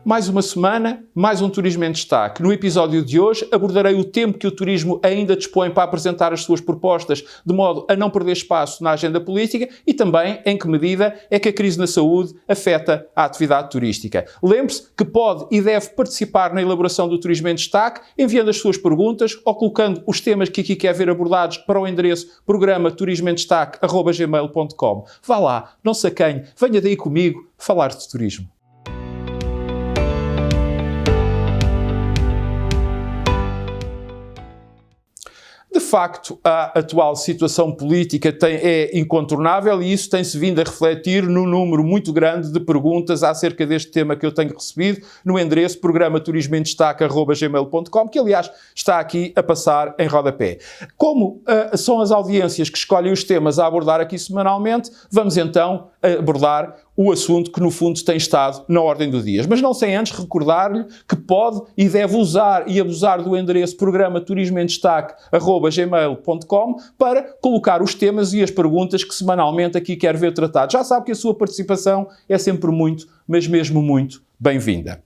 mais uma semana, mais um Turismo em Destaque. No episódio de hoje abordarei o tempo que o turismo ainda dispõe para apresentar as suas propostas, de modo a não perder espaço na agenda política e também em que medida é que a crise na saúde afeta a atividade turística. Lembre-se que pode e deve participar na elaboração do Turismo em Destaque, enviando as suas perguntas ou colocando os temas que aqui quer ver abordados para o endereço programa turismoemdestaque@gmail.com. Vá lá, não se acanhe, venha daí comigo falar de turismo. De facto, a atual situação política é incontornável e isso tem-se vindo a refletir num número muito grande de perguntas acerca deste tema que eu tenho recebido no endereço programa turismoemdestaque@gmail.com, que aliás está aqui a passar em rodapé. Como são as audiências que escolhem os temas a abordar aqui semanalmente, vamos então abordar o assunto que no fundo tem estado na ordem do dia. Mas não sem antes recordar-lhe que pode e deve usar e abusar do endereço programa turismoemdestaque@gmail.com para colocar os temas e as perguntas que semanalmente aqui quer ver tratados. Já sabe que a sua participação é sempre muito, mas mesmo muito, bem-vinda.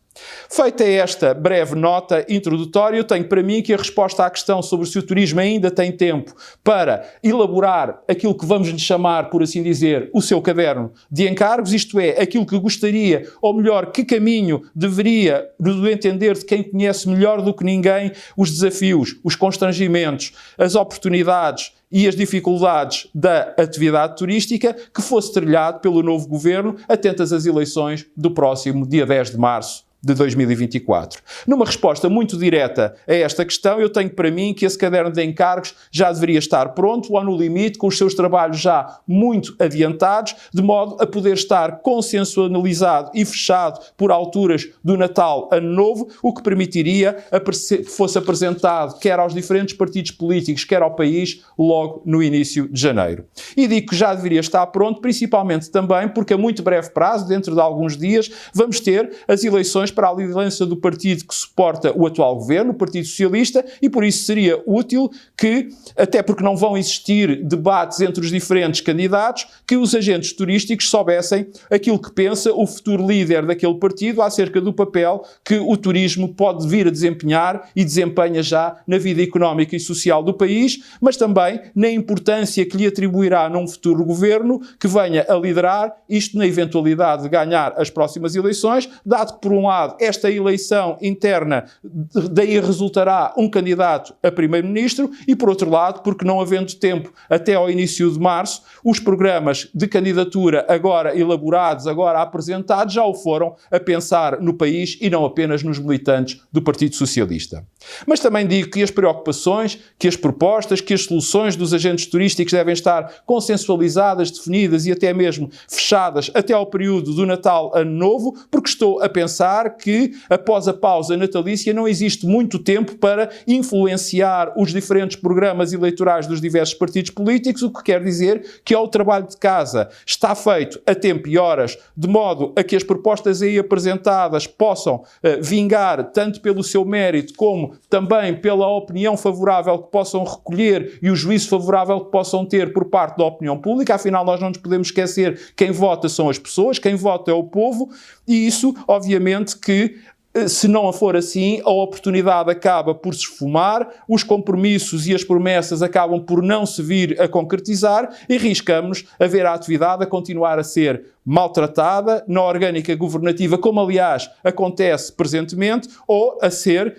Feita esta breve nota introdutória, eu tenho para mim que a resposta à questão sobre se o turismo ainda tem tempo para elaborar aquilo que vamos lhe chamar, por assim dizer, o seu caderno de encargos, isto é, aquilo que gostaria, ou melhor, que caminho deveria, do entender de quem conhece melhor do que ninguém os desafios, os constrangimentos, as oportunidades e as dificuldades da atividade turística, que fosse trilhado pelo novo governo atentas às eleições do próximo dia 10 de março de 2024. Numa resposta muito direta a esta questão, eu tenho para mim que esse caderno de encargos já deveria estar pronto ou no limite, com os seus trabalhos já muito adiantados, de modo a poder estar consensualizado e fechado por alturas do Natal, Ano Novo, o que permitiria que fosse apresentado quer aos diferentes partidos políticos, quer ao país, logo no início de janeiro. E digo que já deveria estar pronto, principalmente também porque a muito breve prazo, dentro de alguns dias, vamos ter as eleições para a liderança do partido que suporta o atual governo, o Partido Socialista, e por isso seria útil que, até porque não vão existir debates entre os diferentes candidatos, que os agentes turísticos soubessem aquilo que pensa o futuro líder daquele partido acerca do papel que o turismo pode vir a desempenhar e desempenha já na vida económica e social do país, mas também na importância que lhe atribuirá num futuro governo que venha a liderar, isto na eventualidade de ganhar as próximas eleições, dado que, por um lado, esta eleição interna, daí resultará um candidato a primeiro-ministro e, por outro lado, porque não havendo tempo até ao início de março, os programas de candidatura agora elaborados, agora apresentados, já o foram a pensar no país e não apenas nos militantes do Partido Socialista. Mas também digo que as preocupações, que as propostas, que as soluções dos agentes turísticos devem estar consensualizadas, definidas e até mesmo fechadas até ao período do Natal, Ano Novo, porque estou a pensar que, após a pausa natalícia, não existe muito tempo para influenciar os diferentes programas eleitorais dos diversos partidos políticos, o que quer dizer que o trabalho de casa está feito a tempo e horas, de modo a que as propostas aí apresentadas possam vingar tanto pelo seu mérito como também pela opinião favorável que possam recolher e o juízo favorável que possam ter por parte da opinião pública. Afinal, nós não nos podemos esquecer que quem vota são as pessoas, quem vota é o povo, e isso, obviamente, que se não for assim, a oportunidade acaba por se esfumar, os compromissos e as promessas acabam por não se vir a concretizar e arriscamos a ver a atividade a continuar a ser maltratada na orgânica governativa, como aliás acontece presentemente, ou a ser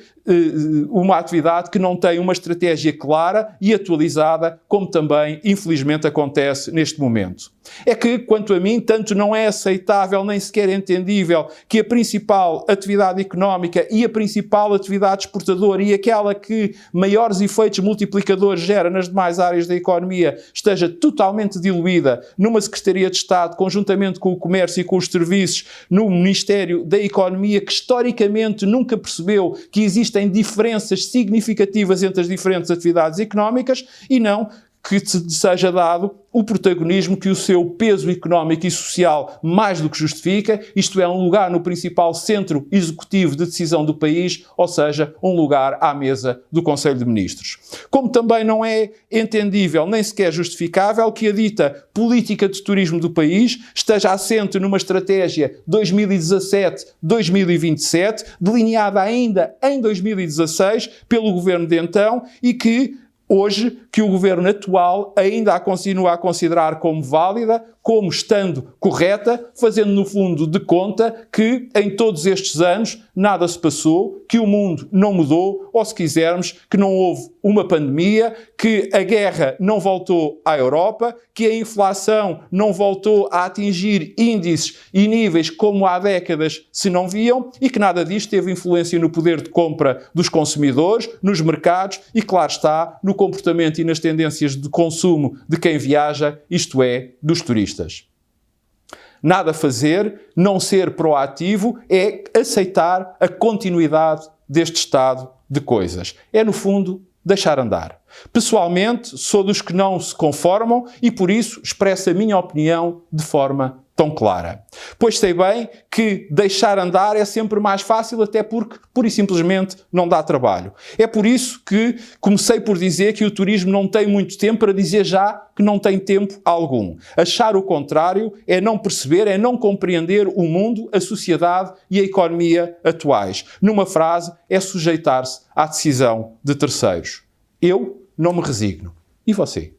uma atividade que não tem uma estratégia clara e atualizada, como também, infelizmente, acontece neste momento. É que, quanto a mim, tanto não é aceitável nem sequer entendível que a principal atividade económica e a principal atividade exportadora e aquela que maiores efeitos multiplicadores gera nas demais áreas da economia esteja totalmente diluída numa Secretaria de Estado, conjuntamente com o Comércio e com os Serviços, no Ministério da Economia, que historicamente nunca percebeu que existem diferenças significativas entre as diferentes atividades económicas e não que seja dado o protagonismo que o seu peso económico e social mais do que justifica, isto é, um lugar no principal centro executivo de decisão do país, ou seja, um lugar à mesa do Conselho de Ministros. Como também não é entendível nem sequer justificável que a dita política de turismo do país esteja assente numa estratégia 2017-2027, delineada ainda em 2016 pelo governo de então e que hoje, que o governo atual ainda a continua a considerar como válida, como estando correta, fazendo no fundo de conta que em todos estes anos nada se passou, que o mundo não mudou, ou se quisermos, que não houve uma pandemia, que a guerra não voltou à Europa, que a inflação não voltou a atingir índices e níveis como há décadas se não viam e que nada disto teve influência no poder de compra dos consumidores, nos mercados e, claro está, no comportamento e nas tendências de consumo de quem viaja, isto é, dos turistas. Nada a fazer, não ser proativo, é aceitar a continuidade deste estado de coisas. É, no fundo, deixar andar. Pessoalmente, sou dos que não se conformam e, por isso, expresso a minha opinião de forma tão clara. Pois sei bem que deixar andar é sempre mais fácil, até porque, pura e simplesmente, não dá trabalho. É por isso que comecei por dizer que o turismo não tem muito tempo para dizer já que não tem tempo algum. Achar o contrário é não perceber, é não compreender o mundo, a sociedade e a economia atuais. Numa frase, é sujeitar-se à decisão de terceiros. Eu não me resigno. E você?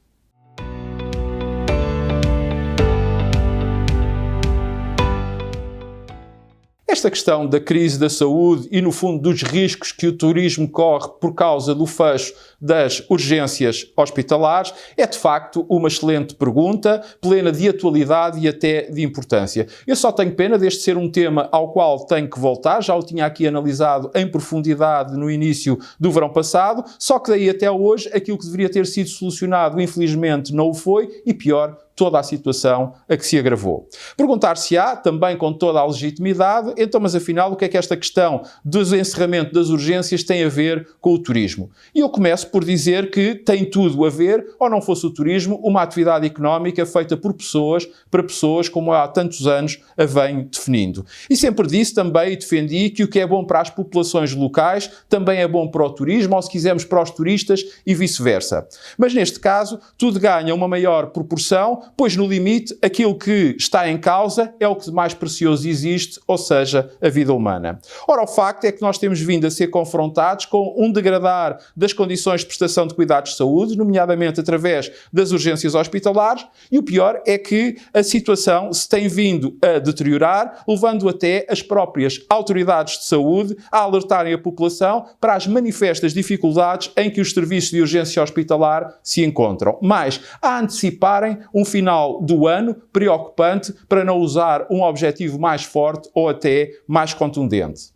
Esta questão da crise da saúde e, no fundo, dos riscos que o turismo corre por causa do fecho das urgências hospitalares é, de facto, uma excelente pergunta, plena de atualidade e até de importância. Eu só tenho pena deste ser um tema ao qual tenho que voltar, já o tinha aqui analisado em profundidade no início do verão passado, só que daí até hoje aquilo que deveria ter sido solucionado, infelizmente, não o foi e, pior, toda a situação a que se agravou. Perguntar-se-á, também com toda a legitimidade, então, mas afinal, o que é que esta questão do encerramento das urgências tem a ver com o turismo? E eu começo por dizer que tem tudo a ver, ou não fosse o turismo, uma atividade económica feita por pessoas, para pessoas, como há tantos anos a venho definindo. E sempre disse também e defendi que o que é bom para as populações locais também é bom para o turismo, ou se quisermos para os turistas e vice-versa. Mas neste caso, tudo ganha uma maior proporção, pois no limite aquilo que está em causa é o que de mais precioso existe, ou seja, a vida humana. Ora, o facto é que nós temos vindo a ser confrontados com um degradar das condições de prestação de cuidados de saúde, nomeadamente através das urgências hospitalares, e o pior é que a situação se tem vindo a deteriorar, levando até as próprias autoridades de saúde a alertarem a população para as manifestas dificuldades em que os serviços de urgência hospitalar se encontram, mas a anteciparem um final do ano preocupante, para não usar um objetivo mais forte ou até mais contundente.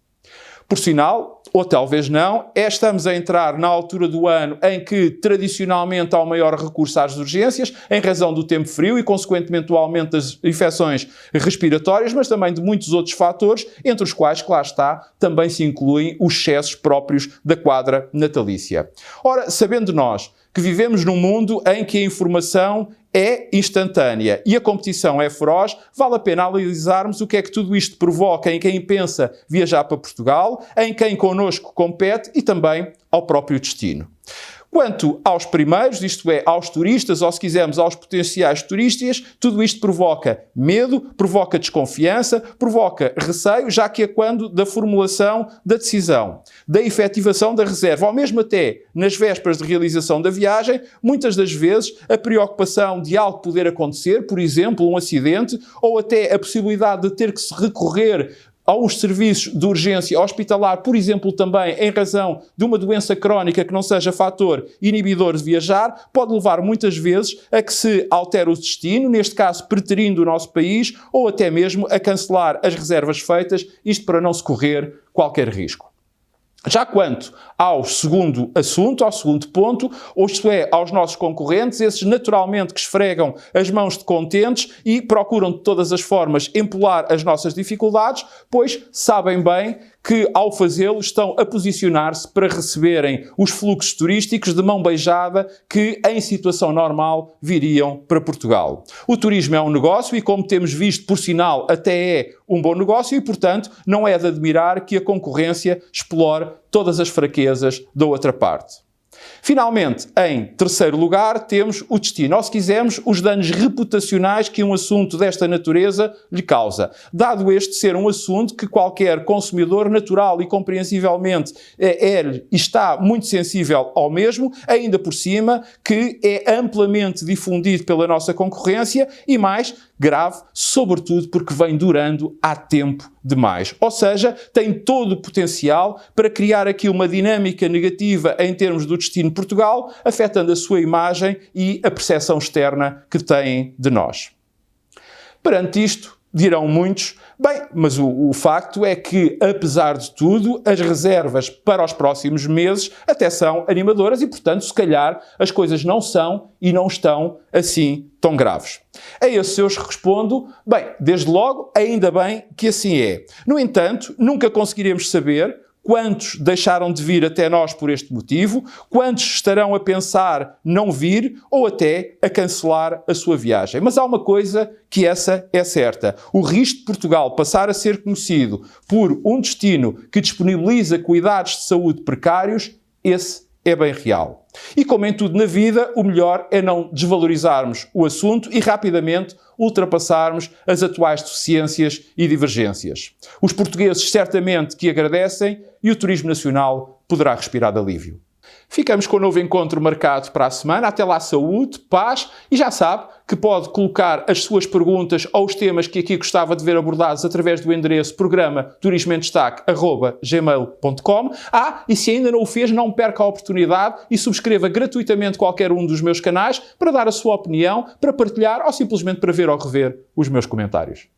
Por sinal, ou talvez não, estamos a entrar na altura do ano em que tradicionalmente há o maior recurso às urgências, em razão do tempo frio e, consequentemente, o aumento das infecções respiratórias, mas também de muitos outros fatores, entre os quais, que lá está, também se incluem os excessos próprios da quadra natalícia. Ora, sabendo nós que vivemos num mundo em que a informação é instantânea e a competição é feroz, vale a pena analisarmos o que é que tudo isto provoca em quem pensa viajar para Portugal, em quem connosco compete e também ao próprio destino. Quanto aos primeiros, isto é, aos turistas, ou se quisermos aos potenciais turistas, tudo isto provoca medo, provoca desconfiança, provoca receio, já que é quando da formulação da decisão, da efetivação da reserva, ou mesmo até nas vésperas de realização da viagem, muitas das vezes a preocupação de algo poder acontecer, por exemplo, um acidente, ou até a possibilidade de ter que se recorrer aos serviços de urgência hospitalar, por exemplo, também em razão de uma doença crónica que não seja fator inibidor de viajar, pode levar muitas vezes a que se altere o destino, neste caso preterindo o nosso país, ou até mesmo a cancelar as reservas feitas, isto para não se correr qualquer risco. Já quanto ao segundo assunto, ao segundo ponto, ou isto é, aos nossos concorrentes, esses naturalmente que esfregam as mãos de contentes e procuram de todas as formas empolar as nossas dificuldades, pois sabem bem que, ao fazê-lo, estão a posicionar-se para receberem os fluxos turísticos de mão beijada que, em situação normal, viriam para Portugal. O turismo é um negócio e, como temos visto, por sinal, até é um bom negócio e, portanto, não é de admirar que a concorrência explore todas as fraquezas da outra parte. Finalmente, em terceiro lugar, temos o destino, ou se quisermos, os danos reputacionais que um assunto desta natureza lhe causa. Dado este ser um assunto que qualquer consumidor natural e compreensivelmente está muito sensível ao mesmo, ainda por cima, que é amplamente difundido pela nossa concorrência e mais grave, sobretudo porque vem durando há tempo demais. Ou seja, tem todo o potencial para criar aqui uma dinâmica negativa em termos do destino Portugal, afetando a sua imagem e a percepção externa que têm de nós. Perante isto, dirão muitos, bem, mas o facto é que, apesar de tudo, as reservas para os próximos meses até são animadoras e, portanto, se calhar as coisas não são e não estão assim tão graves. A esses eu respondo, bem, desde logo, ainda bem que assim é. No entanto, nunca conseguiremos saber quantos deixaram de vir até nós por este motivo, quantos estarão a pensar não vir ou até a cancelar a sua viagem. Mas há uma coisa que essa é certa. O risco de Portugal passar a ser conhecido por um destino que disponibiliza cuidados de saúde precários, esse é bem real. E como em tudo na vida, o melhor é não desvalorizarmos o assunto e rapidamente ultrapassarmos as atuais deficiências e divergências. Os portugueses certamente que agradecem e o turismo nacional poderá respirar de alívio. Ficamos com um novo encontro marcado para a semana. Até lá, saúde, paz e já sabe que pode colocar as suas perguntas ou os temas que aqui gostava de ver abordados através do endereço programa turismoemdestaque@gmail.com. E se ainda não o fez, não perca a oportunidade e subscreva gratuitamente qualquer um dos meus canais para dar a sua opinião, para partilhar ou simplesmente para ver ou rever os meus comentários.